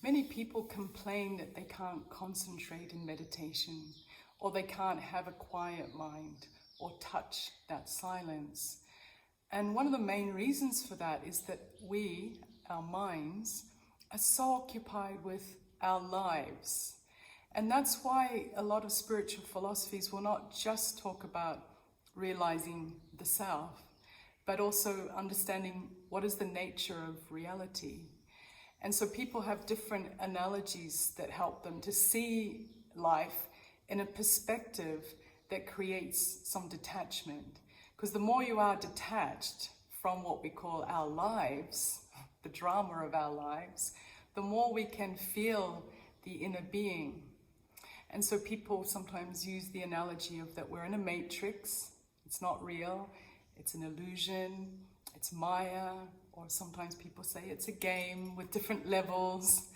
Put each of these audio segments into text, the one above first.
Many people complain that they can't concentrate in meditation, or they can't have a quiet mind or touch that silence. And one of the main reasons for that is that we, our minds, are so occupied with our lives. And that's why a lot of spiritual philosophies will not just talk about realizing the self, but also understanding what is the nature of reality. And so people have different analogies that help them to see life in a perspective that creates some detachment. Because the more you are detached from what we call our lives, the drama of our lives, the more we can feel the inner being. And so people sometimes use the analogy of that we're in a matrix, it's not real, it's an illusion, it's Maya, or sometimes people say it's a game with different levels.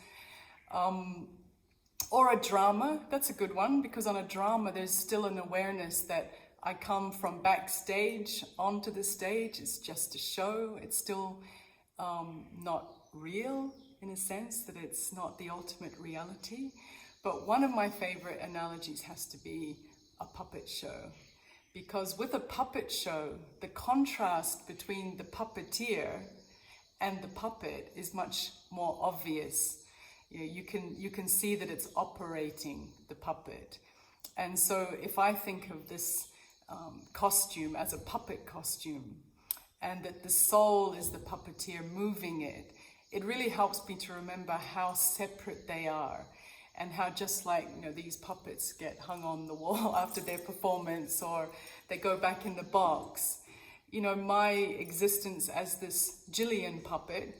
Or a drama, that's a good one, because on a drama there's still an awareness that I come from backstage onto the stage, it's just a show, it's still not real in a sense, that it's not the ultimate reality. But one of my favorite analogies has to be a puppet show. Because with a puppet show, the contrast between the puppeteer and the puppet is much more obvious. You can see that it's operating the puppet. And so if I think of this costume as a puppet costume, and that the soul is the puppeteer moving it, it really helps me to remember how separate they are, and how just like, these puppets get hung on the wall after their performance, or they go back in the box. My existence as this Jillian puppet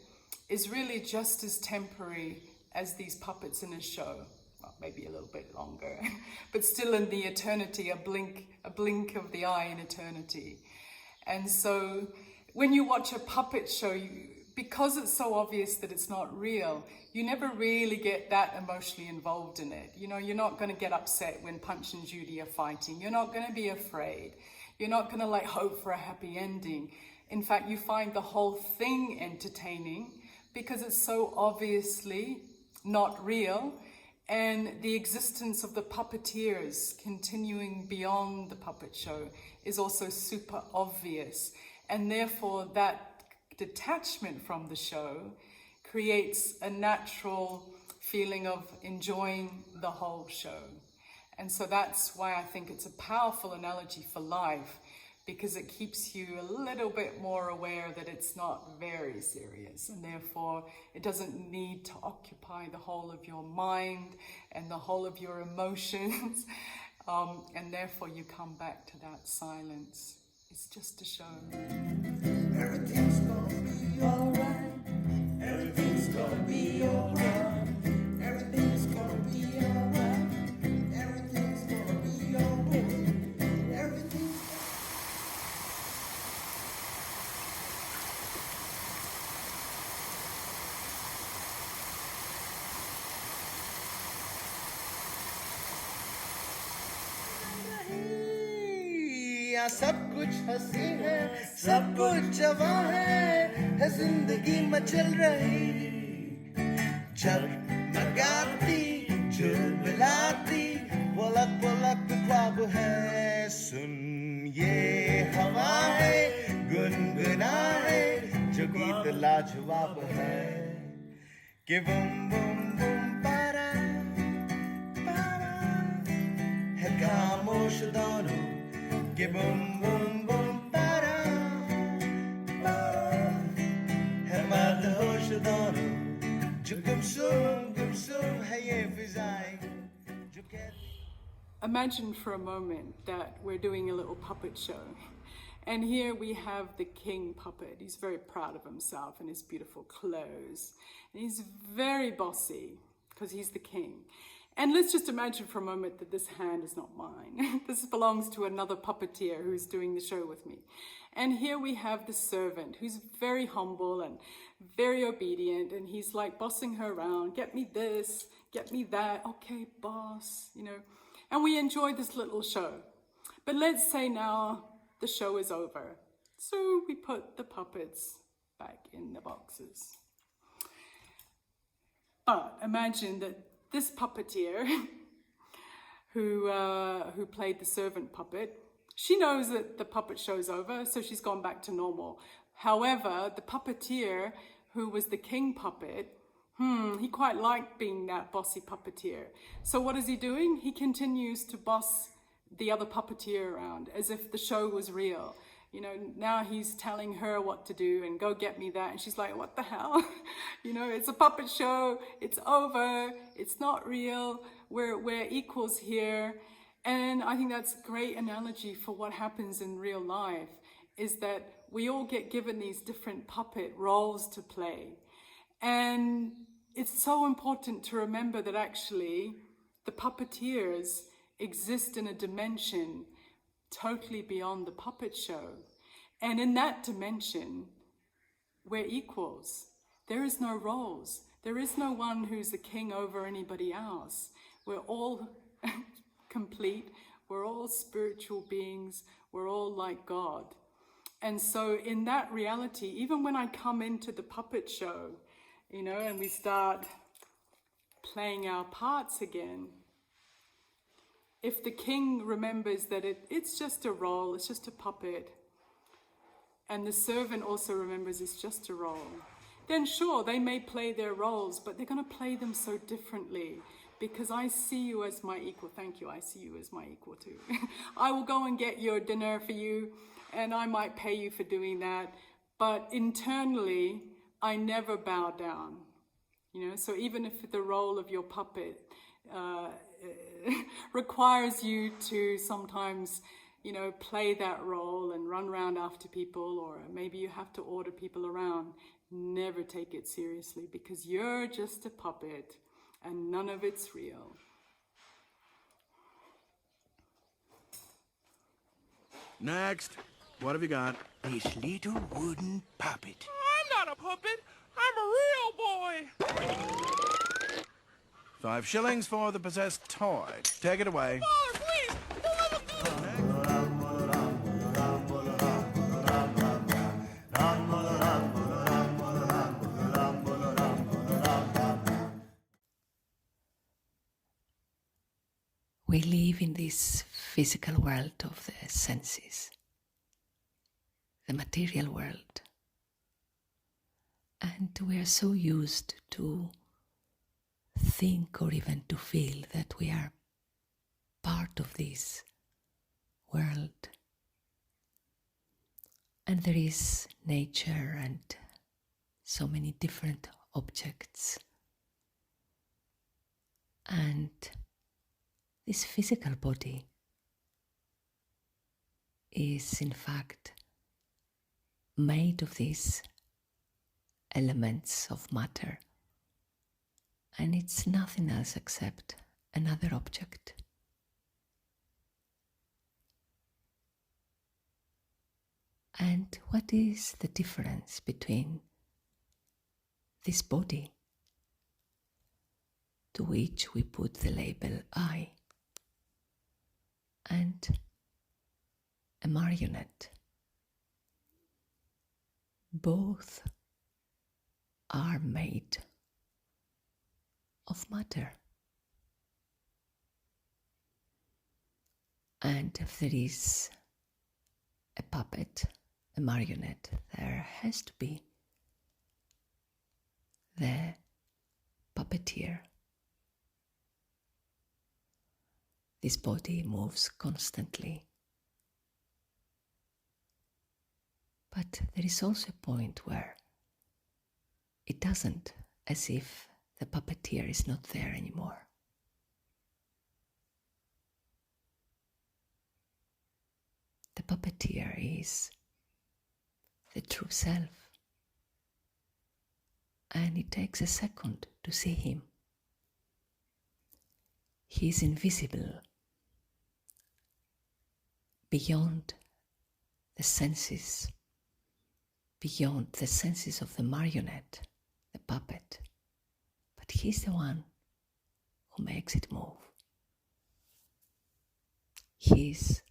is really just as temporary as these puppets in a show. Well, maybe a little bit longer, but still in the eternity, a blink of the eye in eternity. And so when you watch a puppet show, because it's so obvious that it's not real, you never really get that emotionally involved in it. You're not going to get upset when Punch and Judy are fighting. You're not going to be afraid. You're not going to hope for a happy ending. In fact, you find the whole thing entertaining because it's so obviously not real, and the existence of the puppeteers continuing beyond the puppet show is also super obvious. And therefore that detachment from the show creates a natural feeling of enjoying the whole show. And so that's why I think it's a powerful analogy for life, because it keeps you a little bit more aware that it's not very serious, and therefore it doesn't need to occupy the whole of your mind and the whole of your emotions. And therefore you come back to that silence. It's just a show. Everything's gonna be alright. Everything's gonna be alright. Everything's gonna be alright. Everything's gonna be alright. Everything's सब कुछ हंसी है, सब कुछ जवां है जिंदगी मचल रही, जगमगाती झिलमिलाती पलक पलक ख्वाब है, सुन ये हवा है गुनगुना है जो गीत लाजवाब है, कि बुम बुम बुम पारा पारा है खामोश दोनों, कि बुम बुम बुम पारा पारा है मदहोश दोनों, जो गुमसुम है ये फिजाएं जो कहती. Imagine for a moment that we're doing a little puppet show. And here we have the king puppet. He's very proud of himself and his beautiful clothes. And he's very bossy because he's the king. And let's just imagine for a moment that this hand is not mine. This belongs to another puppeteer who's doing the show with me. And here we have the servant who's very humble and very obedient. And he's like bossing her around. Get me this, get me that. Okay, boss, And we enjoy this little show. But let's say now the show is over. So we put the puppets back in the boxes. But imagine that this puppeteer who played the servant puppet, she knows that the puppet show's over, so she's gone back to normal. However, the puppeteer who was the king puppet, he quite liked being that bossy puppeteer. So what is he doing? He continues to boss the other puppeteer around as if the show was real. You know, now he's telling her what to do and go get me that. And she's like, what the hell? You know, it's a puppet show. It's over. It's not real. We're equals here. And I think that's a great analogy for what happens in real life, is that we all get given these different puppet roles to play. And it's so important to remember that actually the puppeteers exist in a dimension totally beyond the puppet show. And in that dimension, we're equals. There is no roles. There is no one who's the king over anybody else. We're all complete. We're all spiritual beings. We're all like God. And so in that reality, even when I come into the puppet show, you know, and we start playing our parts again, if the king remembers that it's just a role, it's just a puppet, and the servant also remembers it's just a role, then sure, they may play their roles, but they're going to play them so differently, because I see you as my equal. Thank you, I see you as my equal too. I will go and get your dinner for you, and I might pay you for doing that, but internally, I never bow down. You know, so even if the role of your puppet requires you to sometimes, you know, play that role and run around after people, or maybe you have to order people around, never take it seriously, because you're just a puppet and none of it's real. Next. What have you got? This little wooden puppet. I'm not a puppet. I'm a real boy. 5 shillings for the possessed toy. Take it away. Father, please. Don't let him do We live in this physical world of the senses, the material world, and we are so used to think or even to feel that we are part of this world. And there is nature and so many different objects. And this physical body is in fact made of these elements of matter, and it's nothing else except another object. And what is the difference between this body, to which we put the label I, and a marionette? Both are made of matter. And if there is a puppet, a marionette, there has to be the puppeteer. This body moves constantly. But there is also a point where it doesn't, as if the puppeteer is not there anymore. The puppeteer is the true self, and it takes a second to see him. He is invisible beyond the senses, beyond the senses of the marionette, the puppet, but he's the one who makes it move. He's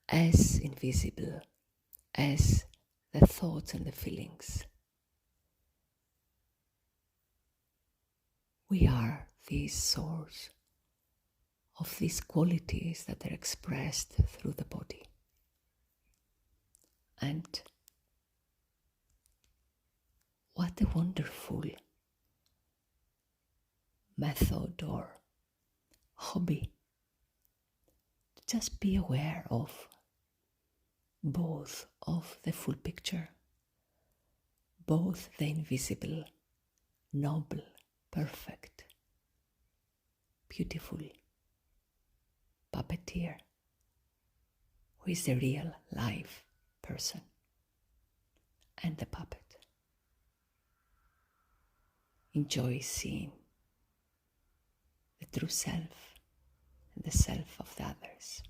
as invisible as the thoughts and the feelings. We are the source of these qualities that are expressed through the body. And what a wonderful method or hobby to just be aware of both of the full picture, both the invisible, noble, perfect, beautiful puppeteer, who is the real live person, and the puppet. Enjoy seeing the true self and the self of the others.